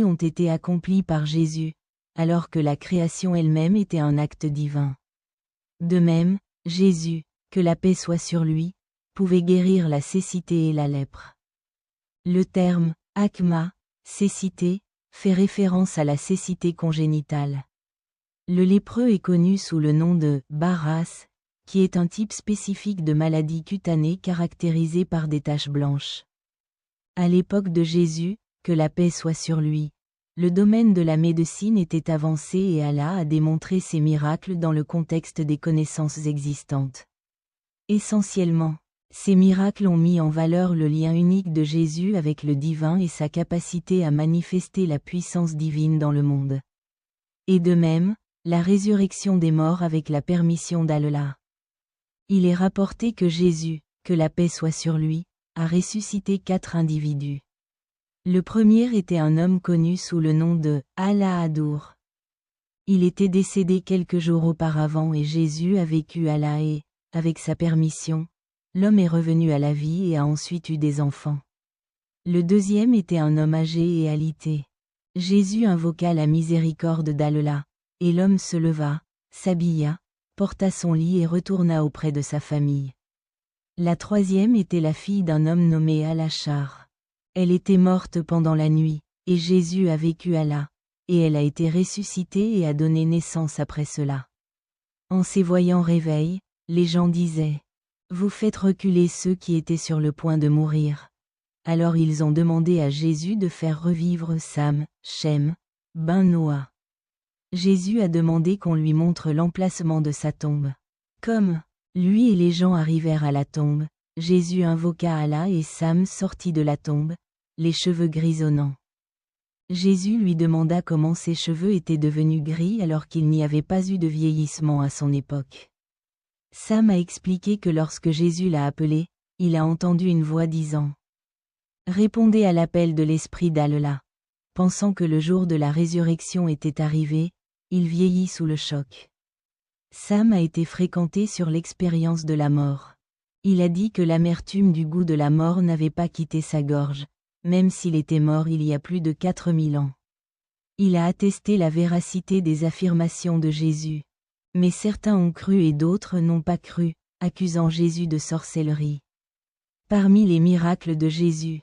ont été accomplis par Jésus, alors que la création elle-même était un acte divin. De même, Jésus, que la paix soit sur lui, pouvait guérir la cécité et la lèpre. Le terme « akma », cécité, fait référence à la cécité congénitale. Le lépreux est connu sous le nom de « baras », qui est un type spécifique de maladie cutanée caractérisée par des taches blanches. À l'époque de Jésus, que la paix soit sur lui, le domaine de la médecine était avancé et Allah a démontré ses miracles dans le contexte des connaissances existantes. Essentiellement, ces miracles ont mis en valeur le lien unique de Jésus avec le divin et sa capacité à manifester la puissance divine dans le monde. Et de même, la résurrection des morts avec la permission d'Allah. Il est rapporté que Jésus, que la paix soit sur lui, a ressuscité 4 individus. Le premier était un homme connu sous le nom de Al-Adour. Il était décédé quelques jours auparavant et Jésus a vécu Allah et, avec sa permission, l'homme est revenu à la vie et a ensuite eu des enfants. Le deuxième était un homme âgé et alité. Jésus invoqua la miséricorde d'Allah, et l'homme se leva, s'habilla, porta son lit et retourna auprès de sa famille. La troisième était la fille d'un homme nommé Al-Achar. Elle était morte pendant la nuit, et Jésus a vécu Allah, et elle a été ressuscitée et a donné naissance après cela. En ses voyants réveil, les gens disaient « Vous faites reculer ceux qui étaient sur le point de mourir ». Alors ils ont demandé à Jésus de faire revivre Sam, Shem, ben Noah. Jésus a demandé qu'on lui montre l'emplacement de sa tombe. Comme lui et les gens arrivèrent à la tombe, Jésus invoqua Allah et Sam sortit de la tombe, les cheveux grisonnants. Jésus lui demanda comment ses cheveux étaient devenus gris alors qu'il n'y avait pas eu de vieillissement à son époque. Sam a expliqué que lorsque Jésus l'a appelé, il a entendu une voix disant « Répondez à l'appel de l'Esprit d'Allah ». Pensant que le jour de la résurrection était arrivé, il vieillit sous le choc. Sam a été fréquenté sur l'expérience de la mort. Il a dit que l'amertume du goût de la mort n'avait pas quitté sa gorge, même s'il était mort il y a plus de 4000 ans. Il a attesté la véracité des affirmations de Jésus. Mais certains ont cru et d'autres n'ont pas cru, accusant Jésus de sorcellerie. Parmi les miracles de Jésus,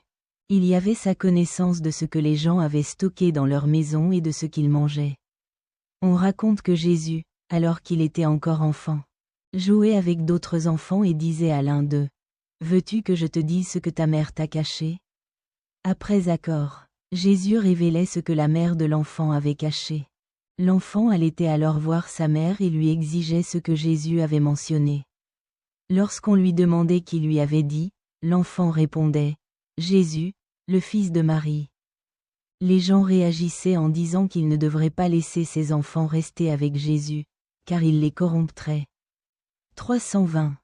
il y avait sa connaissance de ce que les gens avaient stocké dans leur maison et de ce qu'ils mangeaient. On raconte que Jésus, alors qu'il était encore enfant, jouait avec d'autres enfants et disait à l'un d'eux « Veux-tu que je te dise ce que ta mère t'a caché ?» Après accord, Jésus révélait ce que la mère de l'enfant avait caché. L'enfant allait alors voir sa mère et lui exigeait ce que Jésus avait mentionné. Lorsqu'on lui demandait qui lui avait dit, l'enfant répondait « Jésus, le fils de Marie ». Les gens réagissaient en disant qu'ils ne devraient pas laisser ses enfants rester avec Jésus, car il les corromptrait. 320